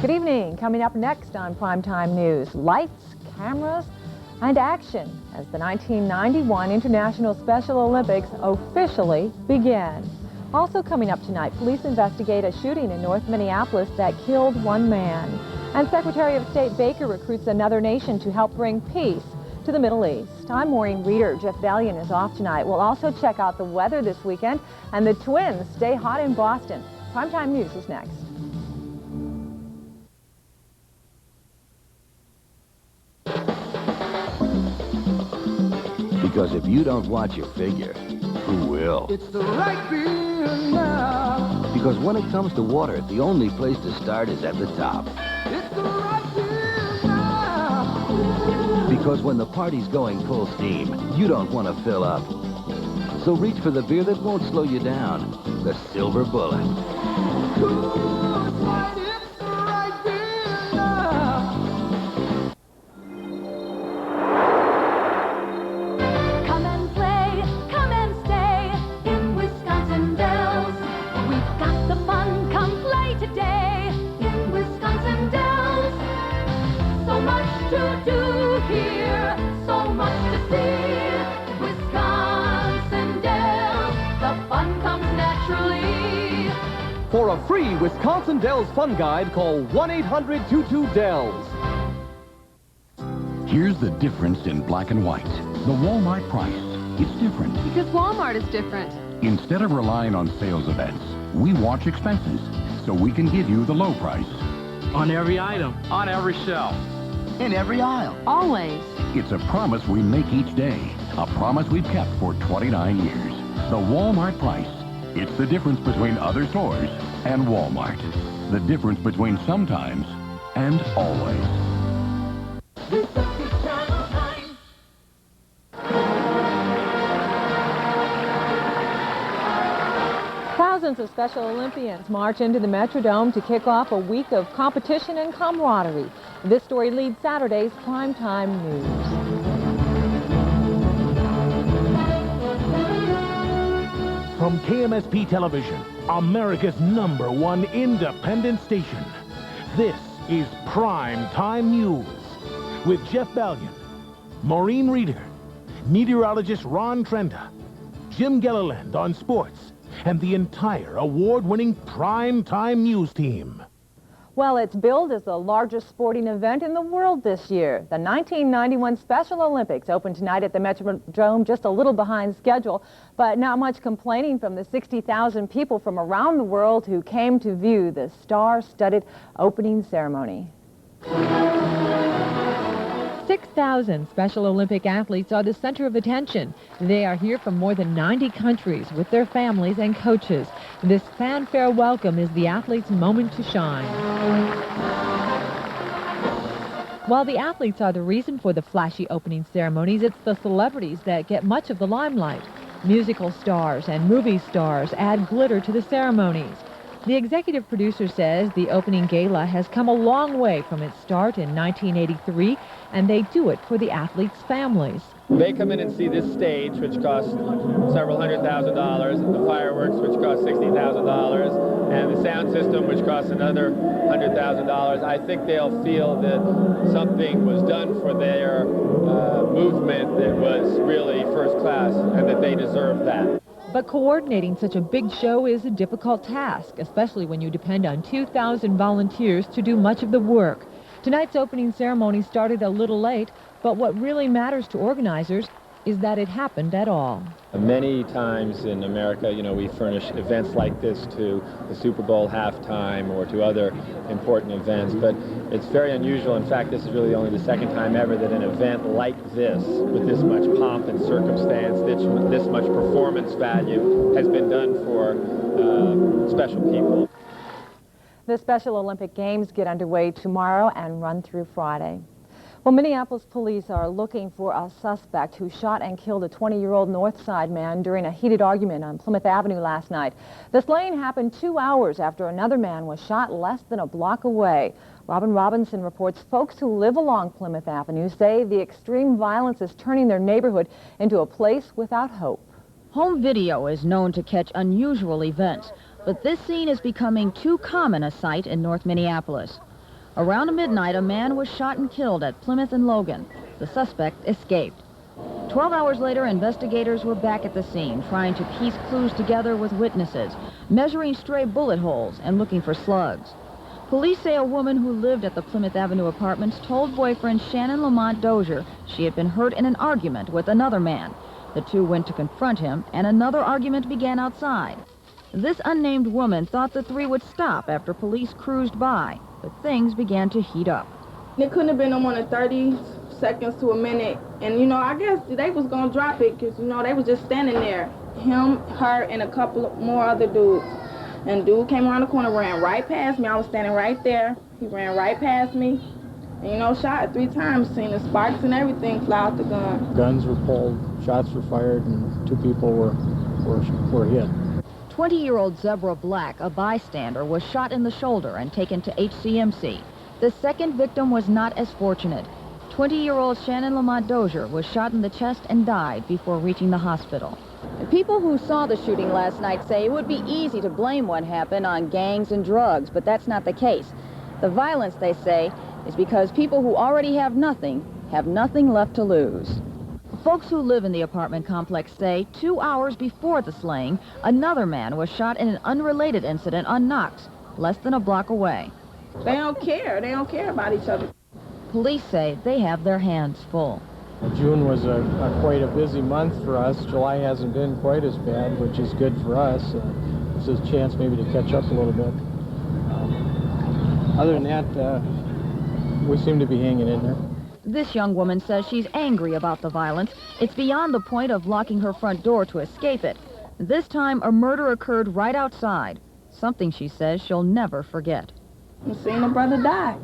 Good evening. Coming up next on Primetime News, lights, cameras, and action as the 1991 International Special Olympics officially begin. Also coming up tonight, police investigate a shooting in North Minneapolis that killed one man. And Secretary of State Baker recruits another nation to help bring peace to the Middle East. I'm Maureen Reeder. Jeff Valiant is off tonight. We'll also check out the weather this weekend, and the Twins stay hot in Boston. Primetime News is next. Because if you don't watch your figure, who will? It's the right feeling now. Because when it comes to water, the only place to start is at the top. It's the right feeling now. Because when the party's going full steam, you don't want to fill up. So reach for the beer that won't slow you down. The Silver Bullet. Coors Light, it's the right feeling now. Come and play, come and stay in Wisconsin Dells. We've got the fun, come play today in Wisconsin Dells. So much to do here, so much to see. Wisconsin Dells, the fun comes naturally. For a free Wisconsin Dells Fun Guide, call 1-800-22-DELLS. Here's the difference in black and white. The Walmart price. It's different. Because Walmart is different. Instead of relying on sales events, we watch expenses so we can give you the low price. On every item. On every shelf. In every aisle. Always. It's a promise we make each day. A promise we've kept for 29 years. The Walmart price. It's the difference between other stores and Walmart. The difference between sometimes and always. Thousands of Special Olympians march into the Metrodome to kick off a week of competition and camaraderie. This story leads Saturday's Primetime News. From KMSP Television, America's #1 independent station, this is Primetime News with Jeff Valiant, Maureen Reeder, meteorologist Ron Trenda, Jim Gellerland on sports, and the entire award-winning Primetime News team. Well, it's billed as the largest sporting event in the world this year. The 1991 Special Olympics opened tonight at the Metrodome, just a little behind schedule, but not much complaining from the 60,000 people from around the world who came to view the star-studded opening ceremony. 6,000 Special Olympic athletes are the center of attention. They are here from more than 90 countries with their families and coaches. This fanfare welcome is the athletes' moment to shine. While the athletes are the reason for the flashy opening ceremonies, it's the celebrities that get much of the limelight. Musical stars and movie stars add glitter to the ceremonies. The executive producer says the opening gala has come a long way from its start in 1983, and they do it for the athletes' families. They come in and see this stage, which costs several $100,000, and the fireworks, which cost $60,000, and the sound system, which costs another $100,000. I think they'll feel that something was done for their movement that was really first class, and that they deserve that. But coordinating such a big show is a difficult task, especially when you depend on 2,000 volunteers to do much of the work. Tonight's opening ceremony started a little late, but what really matters to organizers is that it happened at all. Many times in America, we furnish events like this to the Super Bowl halftime or to other important events, but it's very unusual. In fact, this is really only the second time ever that an event like this, with this much pomp and circumstance, this much performance value, has been done for special people. The Special Olympic Games get underway tomorrow and run through Friday. Well, Minneapolis police are looking for a suspect who shot and killed a 20-year-old North Side man during a heated argument on Plymouth Avenue last night. The slaying happened 2 hours after another man was shot less than a block away. Robin Robinson reports folks who live along Plymouth Avenue say the extreme violence is turning their neighborhood into a place without hope. Home video is known to catch unusual events, but this scene is becoming too common a sight in North Minneapolis. Around midnight, a man was shot and killed at Plymouth and Logan. The suspect escaped. 12 hours later, investigators were back at the scene, trying to piece clues together with witnesses, measuring stray bullet holes and looking for slugs. Police say a woman who lived at the Plymouth Avenue apartments told boyfriend Shannon Lamont Dozier she had been hurt in an argument with another man. The two went to confront him, and another argument began outside. This unnamed woman thought the three would stop after police cruised by, but things began to heat up. It couldn't have been no more than 30 seconds to a minute. And, you know, I guess they was going to drop it because, you know, they was just standing there. Him, her, and a couple more other dudes. And dude came around the corner, ran right past me. I was standing right there. He ran right past me. And, you know, shot 3 times. Seen the sparks and everything fly out the gun. Guns were pulled, shots were fired, and 2 people were hit. 20-year-old Zebra Black, a bystander, was shot in the shoulder and taken to HCMC. The second victim was not as fortunate. 20-year-old Shannon Lamont Dozier was shot in the chest and died before reaching the hospital. People who saw the shooting last night say it would be easy to blame what happened on gangs and drugs, but that's not the case. The violence, they say, is because people who already have nothing left to lose. Folks who live in the apartment complex say 2 hours before the slaying, another man was shot in an unrelated incident on Knox, less than a block away. They don't care. They don't care about each other. Police say they have their hands full. June was quite a busy month for us. July hasn't been quite as bad, which is good for us. This is a chance maybe to catch up a little bit. Other than that, we seem to be hanging in there. This young woman says she's angry about the violence. It's beyond the point of locking her front door to escape it. This time, a murder occurred right outside, something she says she'll never forget. I've seen a brother die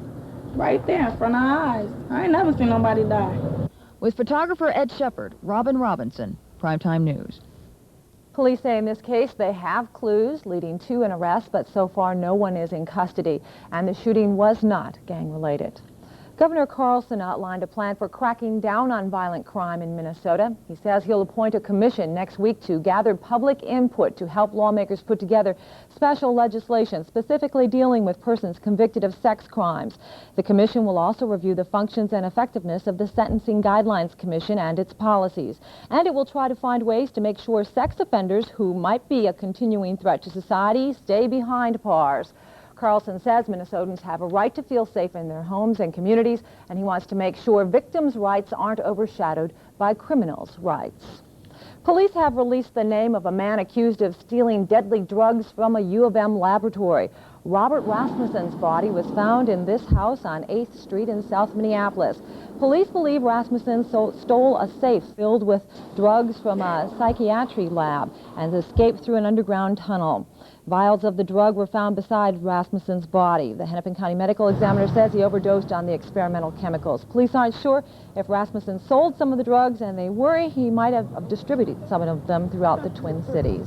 right there in front of our eyes. I ain't never seen nobody die. With photographer Ed Shepard, Robin Robinson, Primetime News. Police say in this case they have clues leading to an arrest, but so far no one is in custody, and the shooting was not gang-related. Governor Carlson outlined a plan for cracking down on violent crime in Minnesota. He says he'll appoint a commission next week to gather public input to help lawmakers put together special legislation specifically dealing with persons convicted of sex crimes. The commission will also review the functions and effectiveness of the Sentencing Guidelines Commission and its policies. And it will try to find ways to make sure sex offenders who might be a continuing threat to society stay behind bars. Carlson says Minnesotans have a right to feel safe in their homes and communities, and he wants to make sure victims' rights aren't overshadowed by criminals' rights. Police have released the name of a man accused of stealing deadly drugs from a U of M laboratory. Robert Rasmussen's body was found in this house on 8th Street in South Minneapolis. Police believe Rasmussen stole a safe filled with drugs from a psychiatry lab and escaped through an underground tunnel. Vials of the drug were found beside Rasmussen's body. The Hennepin County Medical Examiner says he overdosed on the experimental chemicals. Police aren't sure if Rasmussen sold some of the drugs, and they worry he might have distributed some of them throughout the Twin Cities.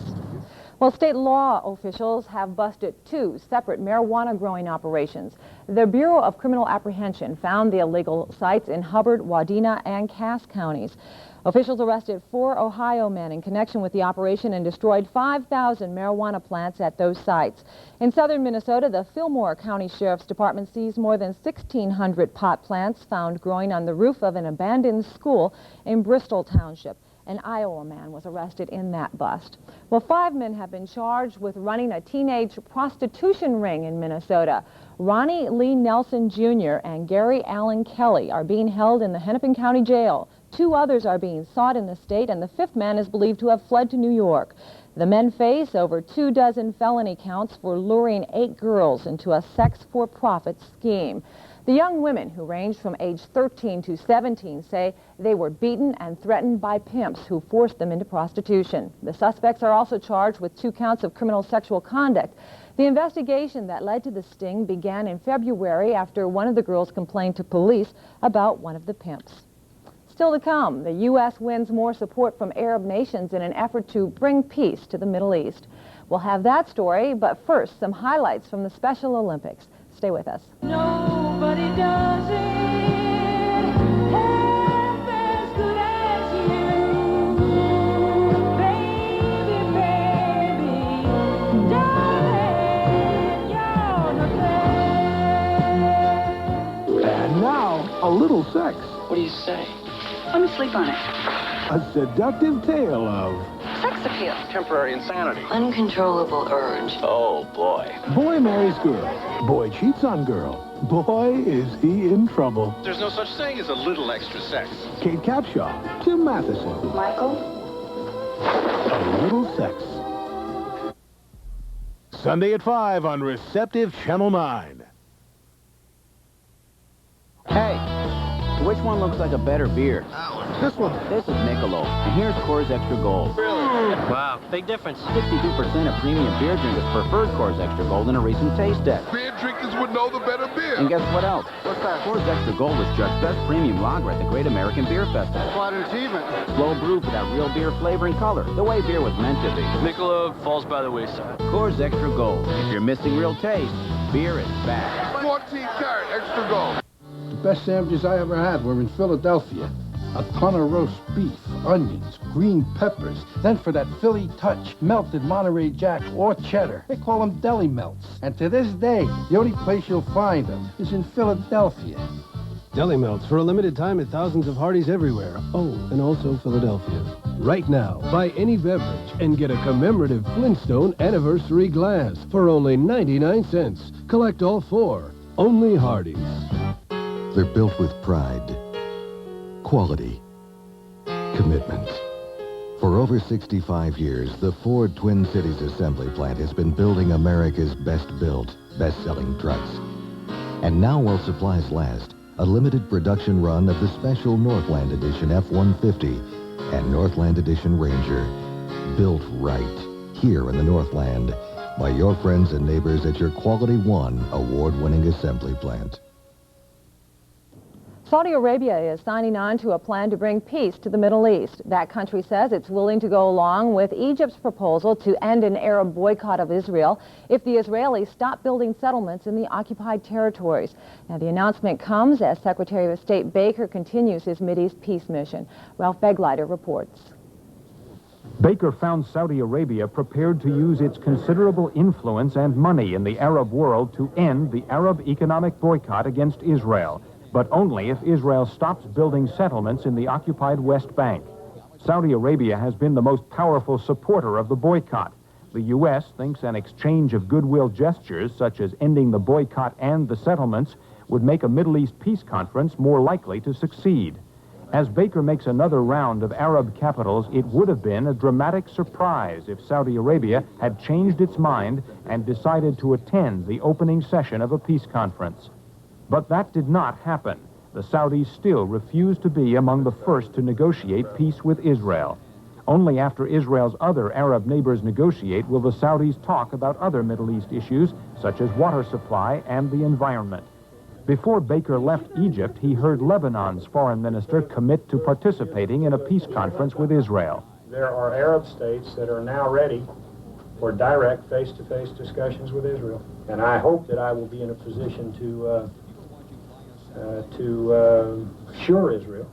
Well, state law officials have busted 2 separate marijuana growing operations. The Bureau of Criminal Apprehension found the illegal sites in Hubbard, Wadena, and Cass counties. Officials arrested 4 Ohio men in connection with the operation and destroyed 5,000 marijuana plants at those sites. In southern Minnesota, the Fillmore County Sheriff's Department seized more than 1,600 pot plants found growing on the roof of an abandoned school in Bristol Township. An Iowa man was arrested in that bust. Well, 5 men have been charged with running a teenage prostitution ring in Minnesota. Ronnie Lee Nelson Jr. and Gary Allen Kelly are being held in the Hennepin County Jail. 2 others are being sought in the state, and the 5th man is believed to have fled to New York. The men face over 24 felony counts for luring 8 girls into a sex-for-profit scheme. The young women, who ranged from age 13 to 17, say they were beaten and threatened by pimps who forced them into prostitution. The suspects are also charged with 2 counts of criminal sexual conduct. The investigation that led to the sting began in February after one of the girls complained to police about one of the pimps. Still to come, the U.S. wins more support from Arab nations in an effort to bring peace to the Middle East. We'll have that story, but first, some highlights from the Special Olympics. Stay with us. Nobody does it half as good as you. Baby, baby, darling, you're the best. A little sex. What do you say? Let me sleep on it. A seductive tale of Sex appeal. Temporary insanity. Uncontrollable urge. Oh, boy. boy marries girl, boy cheats on girl. Boy, is he in trouble. There's no such thing as a little extra sex. Kate Capshaw, Tim Matheson. Michael? A little sex. Sunday at 5 on Receptive Channel 9. Hey, which one looks like a better beer? This one. This is Michelob, and here's Coors Extra Gold. Wow, big difference. 62% of premium beer drinkers preferred Coors Extra Gold in a recent taste test. Beer drinkers would know the better beer. And guess what else? What's that? Coors Extra Gold was judged best premium lager at the Great American Beer Festival. Quite an achievement. Slow brew for that real beer flavor and color, the way beer was meant to be. Michelob falls by the wayside. Coors Extra Gold. If you're missing real taste, beer is back. 14-karat Extra Gold. The best sandwiches I ever had were in Philadelphia. A ton of roast beef, onions, green peppers. Then for that Philly touch, melted Monterey Jack or cheddar. They call them deli melts. And to this day, the only place you'll find them is in Philadelphia. Deli melts for a limited time at thousands of Hardee's everywhere. Oh, and also Philadelphia. Right now, buy any beverage and get a commemorative Flintstone anniversary glass for only 99 cents. Collect all 4. Only Hardee's. They're built with pride, quality, commitment. For over 65 years, the Ford Twin Cities Assembly Plant has been building America's best-built, best-selling trucks. And now, while supplies last, a limited production run of the special Northland Edition F-150 and Northland Edition Ranger, built right here in the Northland by your friends and neighbors at your Quality One award-winning assembly plant. Saudi Arabia is signing on to a plan to bring peace to the Middle East. That country says it's willing to go along with Egypt's proposal to end an Arab boycott of Israel if the Israelis stop building settlements in the occupied territories. Now, the announcement comes as Secretary of State Baker continues his Mideast peace mission. Ralph Begleiter reports. Baker found Saudi Arabia prepared to use its considerable influence and money in the Arab world to end the Arab economic boycott against Israel, but only if Israel stops building settlements in the occupied West Bank. Saudi Arabia has been the most powerful supporter of the boycott. The U.S. thinks an exchange of goodwill gestures, such as ending the boycott and the settlements, would make a Middle East peace conference more likely to succeed. As Baker makes another round of Arab capitals, it would have been a dramatic surprise if Saudi Arabia had changed its mind and decided to attend the opening session of a peace conference. But that did not happen. The Saudis still refuse to be among the first to negotiate peace with Israel. Only after Israel's other Arab neighbors negotiate will the Saudis talk about other Middle East issues, such as water supply and the environment. Before Baker left Egypt, he heard Lebanon's foreign minister commit to participating in a peace conference with Israel. There are Arab states that are now ready for direct face-to-face discussions with Israel. And I hope that I will be in a position to assure Israel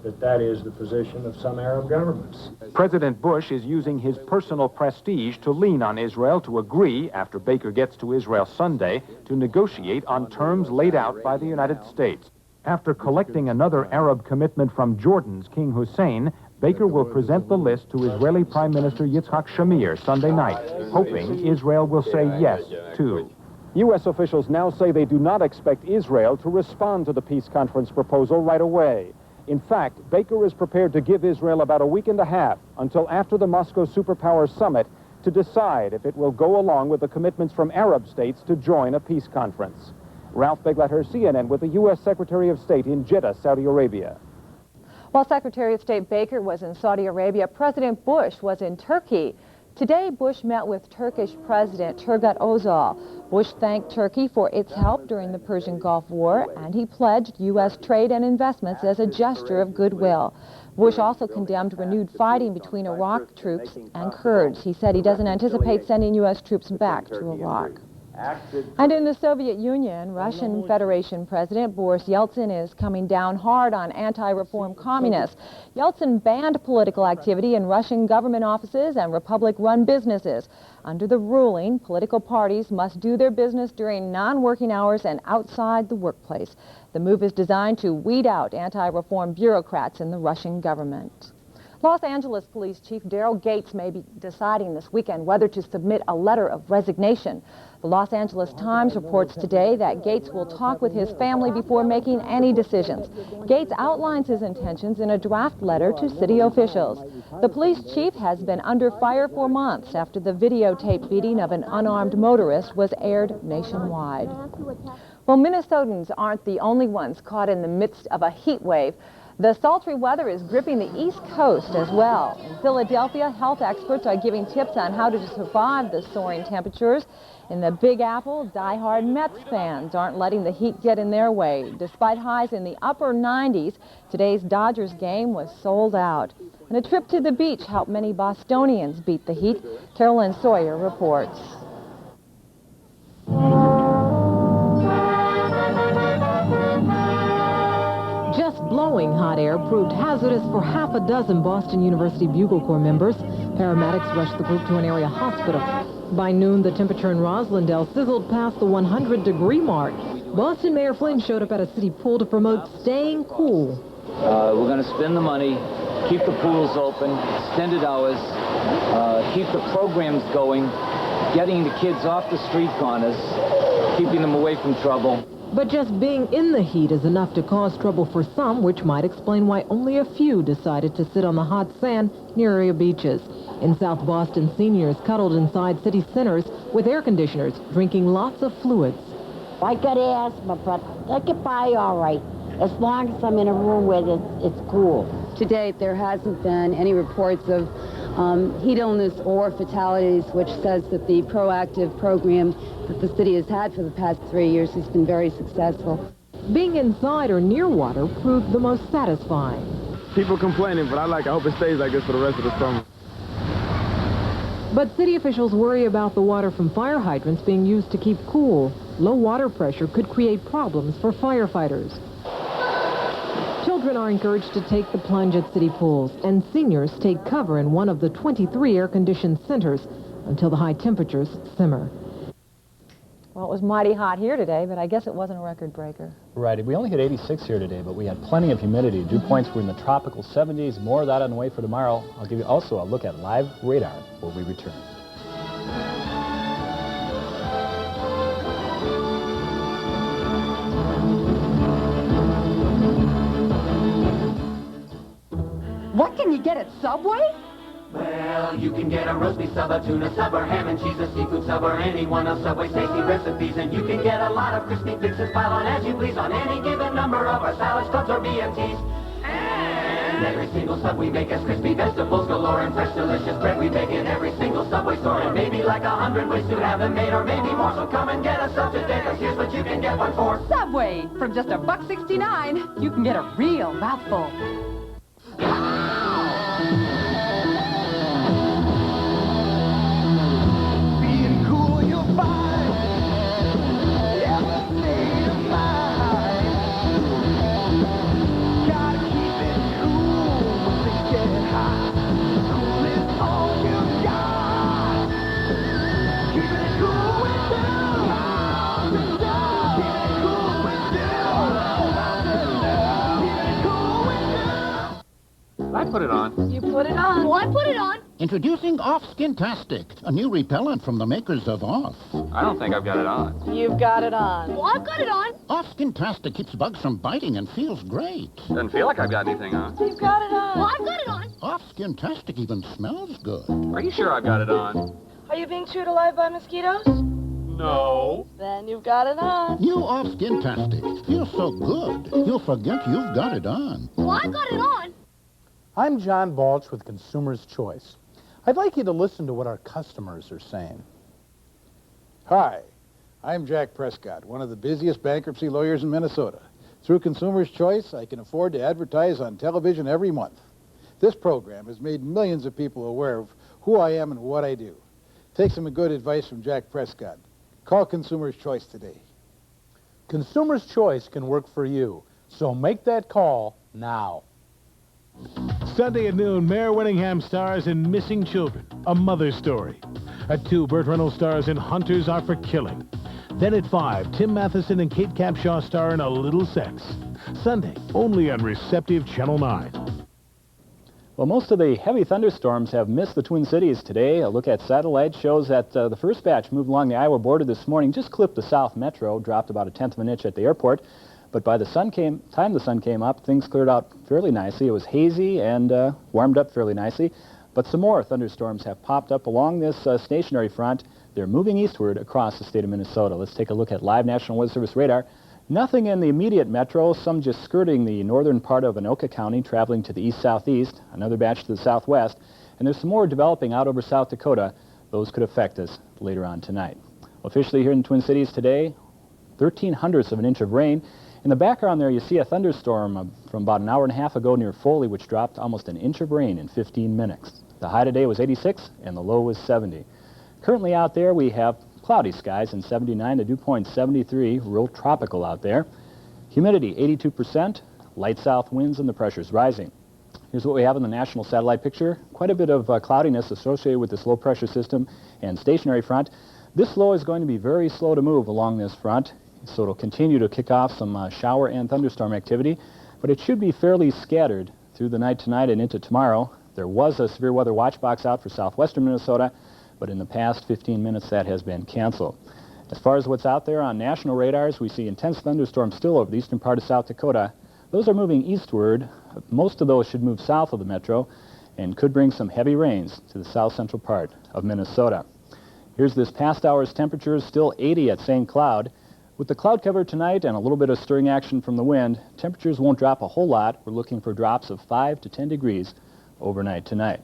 that that is the position of some Arab governments. President Bush is using his personal prestige to lean on Israel to agree, after Baker gets to Israel Sunday, to negotiate on terms laid out by the United States. After collecting another Arab commitment from Jordan's King Hussein, Baker will present the list to Israeli Prime Minister Yitzhak Shamir Sunday night, hoping Israel will say yes, too. U.S. officials now say they do not expect Israel to respond to the peace conference proposal right away. In fact, Baker is prepared to give Israel about a week and a half until after the Moscow Superpower Summit to decide if it will go along with the commitments from Arab states to join a peace conference. Ralph Begleiter, CNN, with the U.S. Secretary of State in Jeddah, Saudi Arabia. While Secretary of State Baker was in Saudi Arabia, President Bush was in Turkey. Today, Bush met with Turkish President Turgut Özal. Bush thanked Turkey for its help during the Persian Gulf War, and he pledged U.S. trade and investments as a gesture of goodwill. Bush also condemned renewed fighting between Iraq troops and Kurds. He said he doesn't anticipate sending U.S. troops back to Iraq. And in the Soviet Union, Russian Federation President Boris Yeltsin is coming down hard on anti-reform communists. Yeltsin banned political activity in Russian government offices and republic-run businesses. Under the ruling, political parties must do their business during non-working hours and outside the workplace. The move is designed to weed out anti-reform bureaucrats in the Russian government. Los Angeles Police Chief Daryl Gates may be deciding this weekend whether to submit a letter of resignation. The Los Angeles Times reports today that Gates will talk with his family before making any decisions. Gates outlines his intentions in a draft letter to city officials. The police chief has been under fire for months after the videotape beating of an unarmed motorist was aired nationwide. Well, Minnesotans aren't the only ones caught in the midst of a heat wave. The sultry weather is gripping the East Coast as well. In Philadelphia, health experts are giving tips on how to survive the soaring temperatures. In the Big Apple, die-hard Mets fans aren't letting the heat get in their way. Despite highs in the upper 90s, today's Dodgers game was sold out. And a trip to the beach helped many Bostonians beat the heat. Carolyn Sawyer reports. Just blowing hot air proved hazardous for half a dozen Boston University Bugle Corps members. Paramedics rushed the group to an area hospital. By noon, the temperature in Roslindale sizzled past the 100-degree mark. Boston Mayor Flynn showed up at a city pool to promote staying cool. We're going to spend the money, keep the pools open, extended hours, keep the programs going, getting the kids off the street corners, keeping them away from trouble. But just being in the heat is enough to cause trouble for some, which might explain why only a few decided to sit on the hot sand near area beaches. In South Boston, seniors cuddled inside city centers with air conditioners, drinking lots of fluids. I got asthma, but I get by all right, as long as I'm in a room where it's cool. To date, there hasn't been any reports of heat illness or fatalities, which says that the proactive program that the city has had for the past 3 years has been very successful. Being inside or near water proved the most satisfying. People complaining, but I hope it stays like this for the rest of the summer. But city officials worry about the water from fire hydrants being used to keep cool. Low water pressure could create problems for firefighters. Children are encouraged to take the plunge at city pools, and seniors take cover in one of the 23 air-conditioned centers until the high temperatures simmer. Well, it was mighty hot here today, but I guess it wasn't a record breaker. Right. We only hit 86 here today, but we had plenty of humidity. Dew points were in the tropical 70s. More of that on the way for tomorrow. I'll give you also a look at live radar when we return. What can you get at Subway? Well, you can get a roast beef sub, a tuna sub, or ham and cheese, a seafood sub, or any one of Subway's tasty recipes. And you can get a lot of crispy fixes piled on as you please on any given number of our salads, clubs, or BMTs. And every single sub we make has crispy vegetables galore and fresh delicious bread we make in every single Subway store. And maybe like 100 ways to have them made, or maybe more, so come and get a sub today, cause here's what you can get one for. Subway! From just $1.69, you can get a real mouthful. Being cool, you'll find every state of mind. Gotta keep it cool when things get hot. Cool is all you got. Keep it cool with you. Keep it cool with you. I put it on. You put it on. Oh, I put it on. Introducing Off-Skintastic, a new repellent from the makers of Off. I don't think I've got it on. You've got it on. Oh, I've got it on. Off-Skintastic keeps bugs from biting and feels great. Doesn't feel like I've got anything on. You've got it on. Oh, I've got it on. Off-Skintastic even smells good. Are you sure I've got it on? Are you being chewed alive by mosquitoes? No. Then you've got it on. New Off-Skintastic feels so good, you'll forget you've got it on. Oh, I've got it on. I'm John Balch with Consumer's Choice. I'd like you to listen to what our customers are saying. Hi, I'm Jack Prescott, one of the busiest bankruptcy lawyers in Minnesota. Through Consumer's Choice, I can afford to advertise on television every month. This program has made millions of people aware of who I am and what I do. Take some good advice from Jack Prescott. Call Consumer's Choice today. Consumer's Choice can work for you, so make that call now. Sunday at noon, Mayor Winningham stars in Missing Children, a mother's story. At 2, Burt Reynolds stars in Hunters Are for Killing. Then at 5, Tim Matheson and Kate Capshaw star in A Little Sex. Sunday, only on Receptive Channel 9. Well, most of the heavy thunderstorms have missed the Twin Cities today. A look at satellite shows that the first batch moved along the Iowa border this morning, just clipped the South Metro, dropped about 1/10 of an inch at the airport. But by the time the sun came up, things cleared out fairly nicely. It was hazy and warmed up fairly nicely. But some more thunderstorms have popped up along this stationary front. They're moving eastward across the state of Minnesota. Let's take a look at live National Weather Service radar. Nothing in the immediate metro, some just skirting the northern part of Anoka County, traveling to the east-southeast, another batch to the southwest. And there's some more developing out over South Dakota. Those could affect us later on tonight. Officially here in the Twin Cities today, 0.13 of an inch of rain. In the background there, you see a thunderstorm from about an hour and a half ago near Foley, which dropped almost an inch of rain in 15 minutes. The high today was 86, and the low was 70. Currently out there, we have cloudy skies and 79, the dew point 73, real tropical out there. Humidity 82%, light south winds, and the pressure's rising. Here's what we have in the national satellite picture. Quite a bit of cloudiness associated with this low pressure system and stationary front. This low is going to be very slow to move along this front. So it'll continue to kick off some shower and thunderstorm activity, but it should be fairly scattered through the night tonight and into tomorrow. There was a severe weather watch box out for southwestern Minnesota, but in the past 15 minutes that has been canceled. As far as what's out there on national radars, we see intense thunderstorms still over the eastern part of South Dakota. Those are moving eastward. Most of those should move south of the metro and could bring some heavy rains to the south central part of Minnesota. Here's this past hour's temperatures, still 80 at St. Cloud. With the cloud cover tonight and a little bit of stirring action from the wind, temperatures won't drop a whole lot. We're looking for drops of 5 to 10 degrees overnight tonight.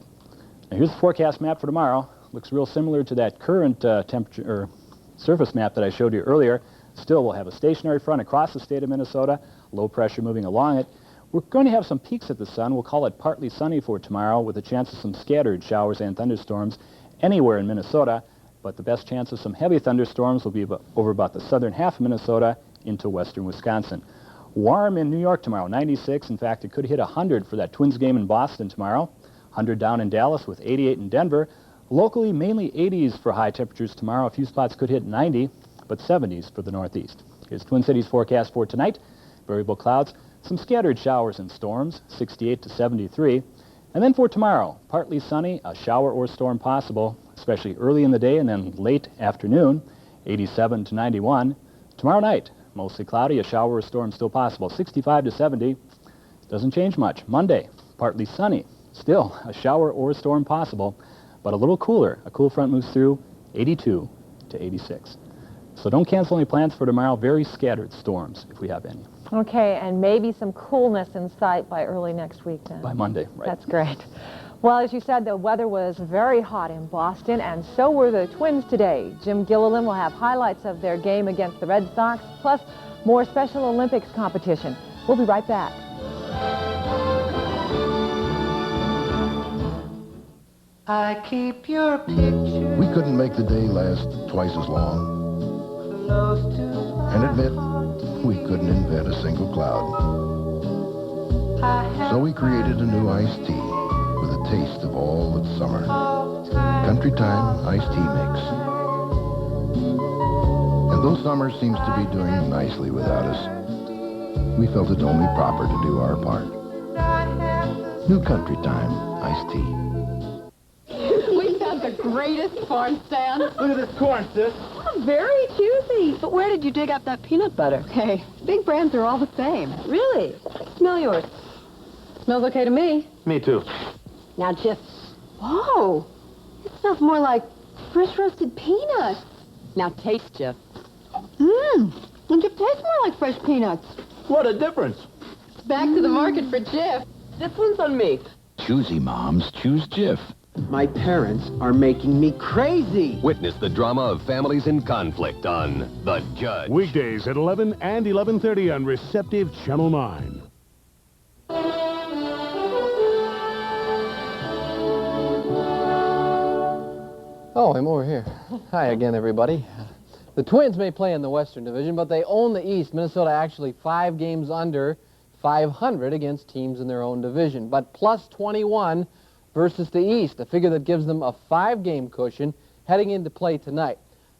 Now here's the forecast map for tomorrow. Looks real similar to that current temperature or surface map that I showed you earlier. Still, we'll have a stationary front across the state of Minnesota, low pressure moving along it. We're going to have some peaks at the sun. We'll call it partly sunny for tomorrow with a chance of some scattered showers and thunderstorms anywhere in Minnesota. But the best chance of some heavy thunderstorms will be over about the southern half of Minnesota into western Wisconsin. Warm in New York tomorrow, 96. In fact, it could hit 100 for that Twins game in Boston tomorrow. 100 down in Dallas with 88 in Denver. Locally, mainly 80s for high temperatures tomorrow. A few spots could hit 90, but 70s for the northeast. Here's Twin Cities forecast for tonight. Variable clouds, some scattered showers and storms, 68 to 73. And then for tomorrow, partly sunny, a shower or storm possible, especially early in the day and then late afternoon, 87 to 91. Tomorrow night, mostly cloudy, a shower or storm still possible, 65 to 70. Doesn't change much. Monday, partly sunny, still a shower or storm possible, but a little cooler. A cool front moves through, 82 to 86. So don't cancel any plans for tomorrow. Very scattered storms, if we have any. Okay, and maybe some coolness in sight by early next week then. By Monday, right. That's great. Well, as you said, the weather was very hot in Boston, and so were the Twins today. Jim Gilliland will have highlights of their game against the Red Sox, plus more Special Olympics competition. We'll be right back. I keep your picture. We couldn't make the day last twice as long. And admit, we couldn't invent a single cloud. So we created a new iced tea with a taste of all that's summer. Country Time iced tea mix. And though summer seems to be doing nicely without us, we felt it only proper to do our part. New Country Time iced tea. We found the greatest farm stand. Look at this corn, sis. Oh, very juicy. But where did you dig up that peanut butter? Hey, big brands are all the same. Really? Smell yours. Smells okay to me. Me too. Now, Jif. Whoa. It smells more like fresh roasted peanuts. Now, taste, Jif. Mmm. And Jif tastes more like fresh peanuts. What a difference. Back to the market for Jif. This one's on me. Choosy moms choose Jif. My parents are making me crazy. Witness the drama of families in conflict on The Judge. Weekdays at 11 and 11:30 on Receptive Channel 9. Oh, I'm over here. Hi again, everybody. The Twins may play in the Western Division, but they own the East. Minnesota actually 5 games under 500 against teams in their own division, but plus 21 versus the East, a figure that gives them a 5-game cushion heading into play tonight.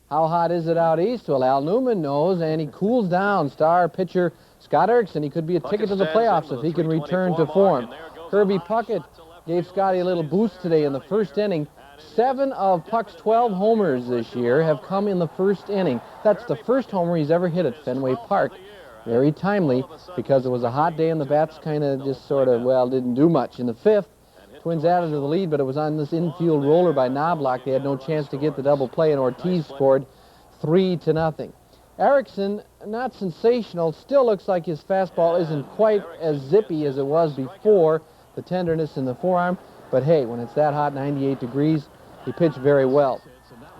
How hot is it out east? Well, Al Newman knows, and he cools down. Star pitcher Scott Erickson, he could be a ticket to the playoffs if he can return to form. Herbie Puckett gave Scotty a little boost today in the first inning. 7 of Puck's 12 homers this year have come in the first inning. That's the first homer he's ever hit at Fenway Park. Very timely because it was a hot day and the bats kind of just sort of, well, didn't do much. In the 5th, Twins added to the lead, but it was on this infield roller by Knobloch. They had no chance to get the double play, and Ortiz scored 3-0. Erickson, not sensational, still looks like his fastball isn't quite as zippy as it was before, the tenderness in the forearm. But hey, when it's that hot, 98 degrees, he pitched very well.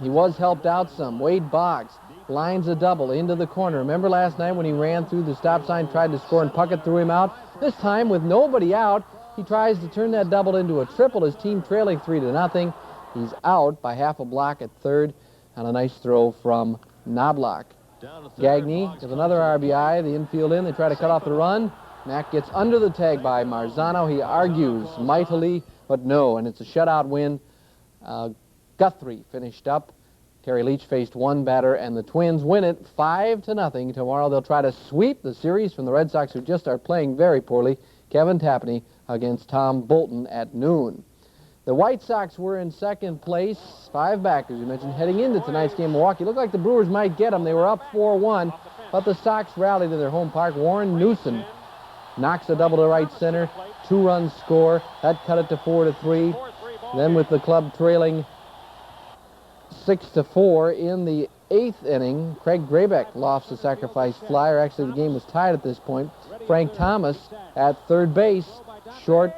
He was helped out some. Wade Boggs lines a double into the corner. Remember last night when he ran through the stop sign, tried to score, and Puckett threw him out? This time, with nobody out, he tries to turn that double into a triple. His team trailing 3-0. He's out by half a block at third on a nice throw from Knobloch. Gagne with another RBI, the infield in. They try to cut off the run. Mack gets under the tag by Marzano. He argues mightily, but no, and it's a shutout win. Guthrie finished up. Terry Leach faced one batter, and the Twins win it 5-0. Tomorrow they'll try to sweep the series from the Red Sox, who just are playing very poorly. Kevin Tapney against Tom Bolton at noon. The White Sox were in second place. 5 backers, you mentioned, heading into tonight's game in Milwaukee. It looked like the Brewers might get them. They were up 4-1, but the Sox rallied in their home park. Warren Newson knocks a double to right center. 2-run score. That cut it to 4-3. Then with the club trailing 6-4 in the 8th inning, Craig Graybeck lofts a sacrifice fly, or actually the game was tied at this point. Frank Thomas at third base. Short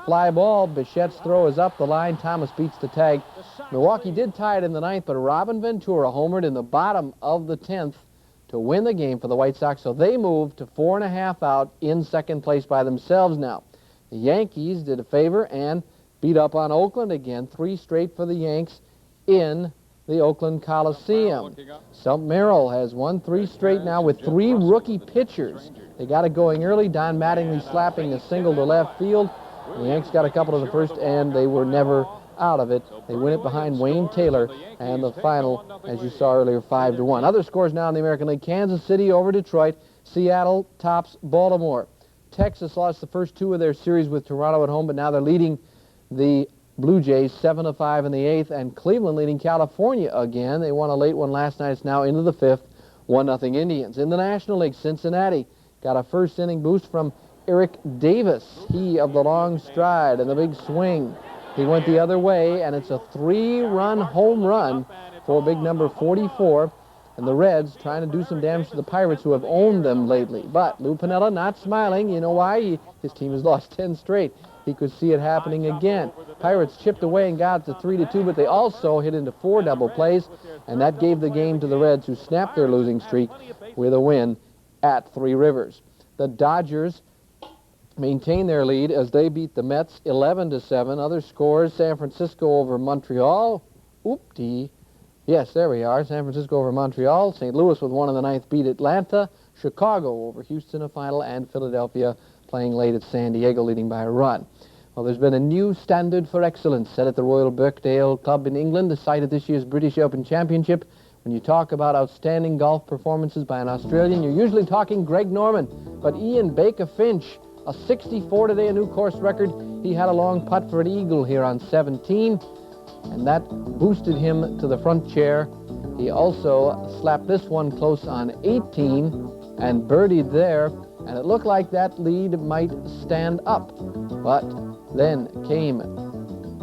fly ball. Bichette's throw is up the line. Thomas beats the tag. Milwaukee did tie it in the 9th, but Robin Ventura homered in the bottom of the 10th to win the game for the White Sox, so they moved to 4.5 out in second place by themselves now. The Yankees did a favor and beat up on Oakland again. 3 straight for the Yanks in the Oakland Coliseum. Stump Merrill has won 3 straight now with 3 rookie pitchers. They got it going early. Don Mattingly slapping a single to left field. The Yanks got a couple to the first, and they were never out of it. They win it behind Wayne Taylor, and the final, as you saw earlier, 5-1. Other scores now in the American League. Kansas City over Detroit. Seattle tops Baltimore. Texas lost the first 2 of their series with Toronto at home, but now they're leading the Blue Jays 7-5 in the 8th, and Cleveland leading California again. They won a late one last night. It's now into the 5th. 1-0 Indians. In the National League, Cincinnati got a first inning boost from Eric Davis. He of the long stride and the big swing. He went the other way, and it's a 3-run home run for big number 44. And the Reds trying to do some damage to the Pirates, who have owned them lately. But Lou Piniella not smiling. You know why? His team has lost 10 straight. He could see it happening again. Pirates chipped away and got it to 3-2, but they also hit into 4 double plays, and that gave the game to the Reds, who snapped their losing streak with a win at Three Rivers. The Dodgers maintain their lead as they beat the Mets 11-7. Other scores: San Francisco over Montreal. Oop-dee. Yes, there we are. San Francisco over Montreal. St. Louis with 1 in the 9th beat Atlanta. Chicago over Houston a final, and Philadelphia playing late at San Diego, leading by a run. Well, there's been a new standard for excellence set at the Royal Birkdale Club in England, the site of this year's British Open Championship. When you talk about outstanding golf performances by an Australian, you're usually talking Greg Norman. But Ian Baker Finch, a 64 today, a new course record. He had a long putt for an eagle here on 17, and that boosted him to the front chair. He also slapped this one close on 18 and birdied there, and it looked like that lead might stand up. But then came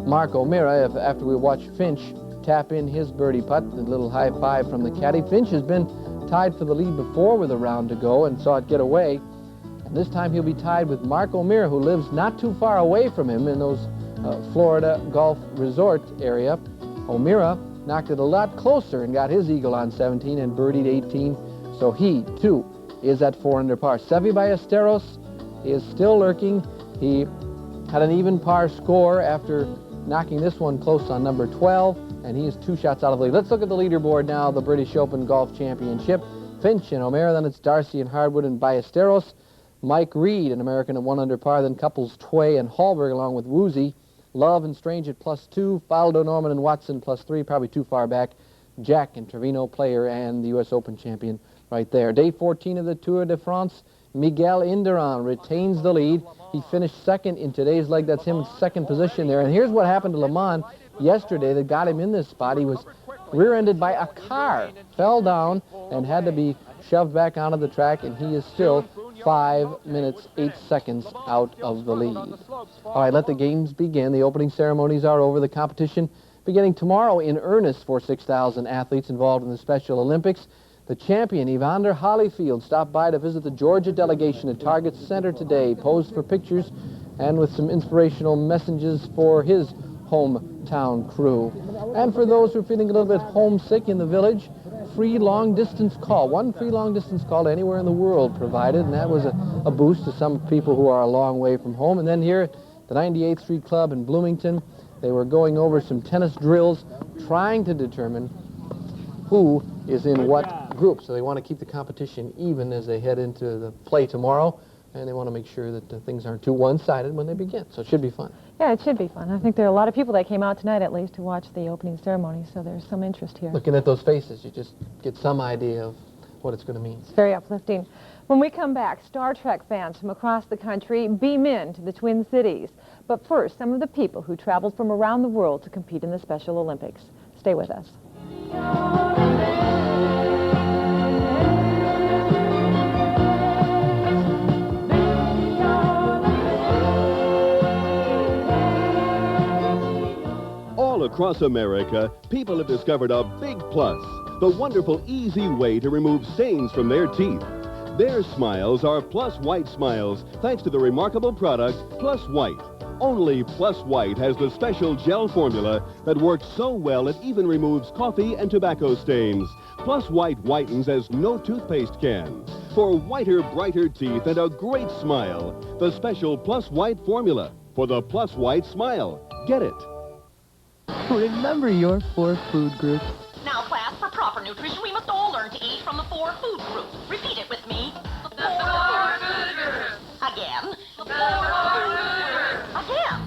Mark O'Meara after we watched Finch tap in his birdie putt, a little high five from the caddy. Finch has been tied for the lead before with a round to go and saw it get away. And this time he'll be tied with Mark O'Meara, who lives not too far away from him in those Florida Golf Resort area. O'Meara knocked it a lot closer and got his eagle on 17 and birdied 18. So he, too, is at 4 under par. Seve Ballesteros is still lurking. He had an even par score after knocking this one close on number 12. and he is 2 shots out of the lead. Let's look at the leaderboard now, the British Open Golf Championship. Finch and O'Meara, then it's Darcy and Hardwood and Ballesteros. Mike Reed, an American at 1 under par, then couples Tway and Hallberg along with Woozy. Love and Strange at +2, Faldo, Norman, and Watson +3, probably too far back. Jack and Trevino, player and the U.S. Open champion right there. Day 14 of the Tour de France, Miguel Indurain retains the lead. He finished second in today's leg. That's him in second position there. And here's what happened to Le Mans yesterday that got him in this spot. He was rear-ended by a car, fell down, and had to be shoved back onto the track, and he is still 5 minutes, 8 seconds out of the lead. All right, let the games begin. The opening ceremonies are over. The competition beginning tomorrow in earnest for 6,000 athletes involved in the Special Olympics. The champion, Evander Holyfield, stopped by to visit the Georgia delegation at Target Center today, posed for pictures, and with some inspirational messages for his hometown crew. And for those who are feeling a little bit homesick in the village, free long-distance call. One free long-distance call to anywhere in the world provided, and that was a boost to some people who are a long way from home. And then here at the 98th Street Club in Bloomington, they were going over some tennis drills, trying to determine who is in what group. So they want to keep the competition even as they head into the play tomorrow, and they want to make sure that things aren't too one-sided when they begin. So it should be fun. Yeah, it should be fun. I think there are a lot of people that came out tonight, at least, to watch the opening ceremony, so there's some interest here. Looking at those faces, you just get some idea of what it's going to mean. It's very uplifting. When we come back, Star Trek fans from across the country beam in to the Twin Cities. But first, some of the people who traveled from around the world to compete in the Special Olympics. Stay with us. All across America, people have discovered a big plus, the wonderful, easy way to remove stains from their teeth. Their smiles are Plus White smiles, thanks to the remarkable product, Plus White. Only Plus White has the special gel formula that works so well it even removes coffee and tobacco stains. Plus White whitens as no toothpaste can. For whiter, brighter teeth and a great smile, the special Plus White formula. For the Plus White smile. Get it. Remember your 4 food groups. Now, class, for proper nutrition, we must all learn to eat from the 4 food groups. Repeat it with me. The 4 food groups. Again. The 4 food groups. Again.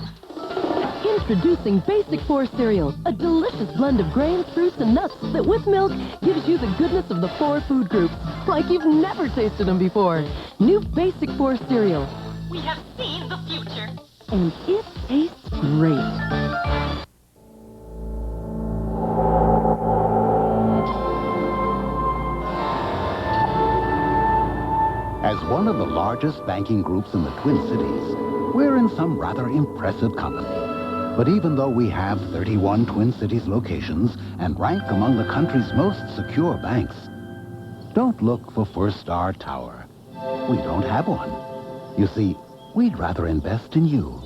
Introducing Basic 4 cereal, a delicious blend of grains, fruits, and nuts that with milk gives you the goodness of the 4 food groups, like you've never tasted them before. New Basic 4 cereal. We have seen the future. And it tastes great. As one of the largest banking groups in the Twin Cities, we're in some rather impressive company. But even though we have 31 Twin Cities locations and rank among the country's most secure banks, don't look for First Star Tower. We don't have one. You see, we'd rather invest in you.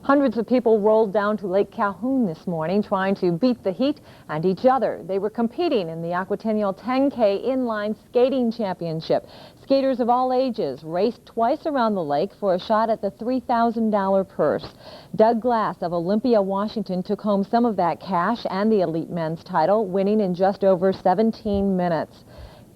Hundreds of people rolled down to Lake Calhoun this morning trying to beat the heat and each other. They were competing in the Aquatennial 10K Inline Skating Championship. Skaters of all ages raced twice around the lake for a shot at the $3,000 purse. Doug Glass of Olympia, Washington took home some of that cash and the elite men's title, winning in just over 17 minutes.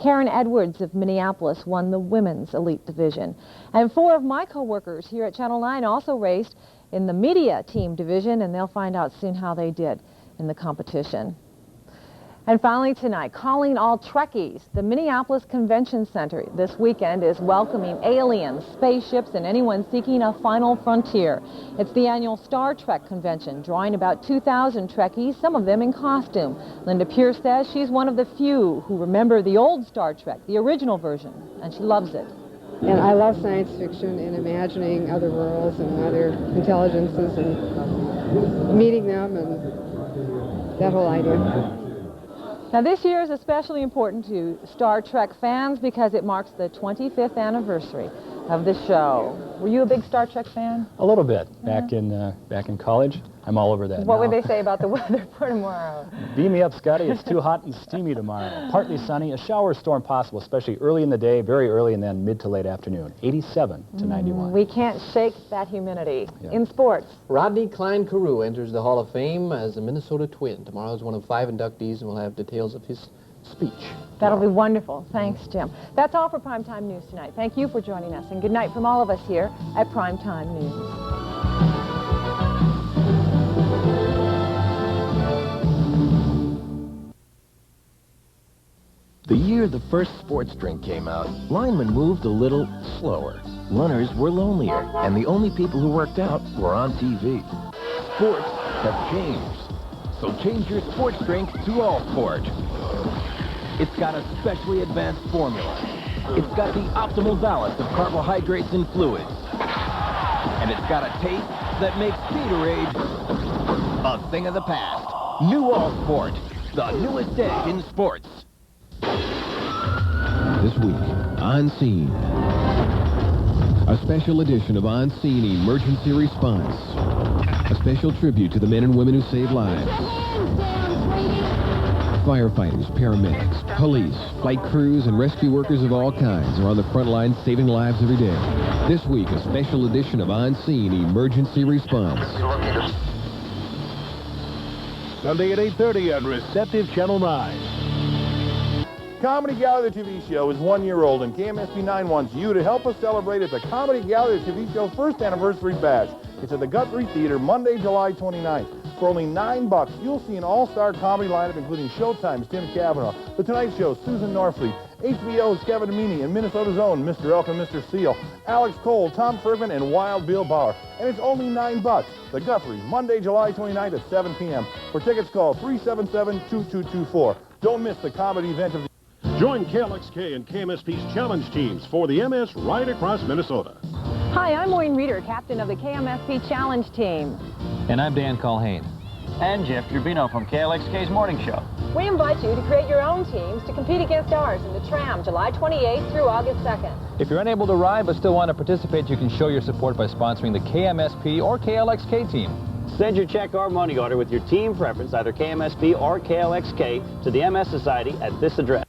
Karen Edwards of Minneapolis won the women's elite division. And 4 of my co-workers here at Channel 9 also raced in the media team division, and they'll find out soon how they did in the competition. And finally tonight, calling all Trekkies, the Minneapolis Convention Center this weekend is welcoming aliens, spaceships, and anyone seeking a final frontier. It's the annual Star Trek convention, drawing about 2,000 Trekkies, some of them in costume. Linda Pierce says she's one of the few who remember the old Star Trek, the original version, and she loves it. And I love science fiction and imagining other worlds and other intelligences and meeting them and that whole idea. Now this year is especially important to Star Trek fans because it marks the 25th anniversary of the show. Were you a big Star Trek fan? A little bit. Back in college, I'm all over that. What now. would they say about the weather for tomorrow? Beam me up, Scotty. It's too hot and steamy tomorrow. Partly sunny, a shower storm possible, especially early in the day, very early, and then mid to late afternoon. 87 to 91. We can't shake that humidity. Yeah. In sports, Rodney Klein-Carew enters the Hall of Fame as a Minnesota Twin. Tomorrow is one of 5 inductees, and we'll have details of his speech. that'll be wonderful. Thanks, Jim. That's all for Primetime News tonight. Thank you for joining us, and good night from all of us here at Primetime News. The year the first sports drink came out, linemen moved a little slower. Runners were lonelier, and the only people who worked out were on TV. Sports have changed. So change your sports drink to All Sport. It's got a specially advanced formula. It's got the optimal balance of carbohydrates and fluids. And it's got a taste that makes Gatorade a thing of the past. New All Sport, the newest edge in sports. This week, On Scene. A special edition of On Scene Emergency Response. A special tribute to the men and women who save lives. Firefighters, paramedics, police, flight crews, and rescue workers of all kinds are on the front lines saving lives every day. This week, a special edition of On Scene Emergency Response. Sunday at 8:30 on Receptive Channel 9. Comedy Gala, the TV show, is 1 year old, and KMSP 9 wants you to help us celebrate at the Comedy Gala, the TV show's first anniversary bash. It's at the Guthrie Theater, Monday, July 29th. For only $9, you'll see an all-star comedy lineup, including Showtime's Tim Cavanaugh, The Tonight Show, Susan Norfleet, HBO's Kevin Meaney, and Minnesota's own Mr. Elk and Mr. Seal, Alex Cole, Tom Fergman, and Wild Bill Bauer. And it's only $9. The Guthrie, Monday, July 29th at 7 p.m. For tickets, call 377-2224. Don't miss the comedy event of the... Join KLXK and KMSP's challenge teams for the MS right across Minnesota. Hi, I'm Maureen Reeder, captain of the KMSP Challenge Team. And I'm Dan Culhane. And Jeff Urbino from KLXK's Morning Show. We invite you to create your own teams to compete against ours in the Tram, July 28th through August 2nd. If you're unable to ride but still want to participate, you can show your support by sponsoring the KMSP or KLXK team. Send your check or money order with your team preference, either KMSP or KLXK, to the MS Society at this address.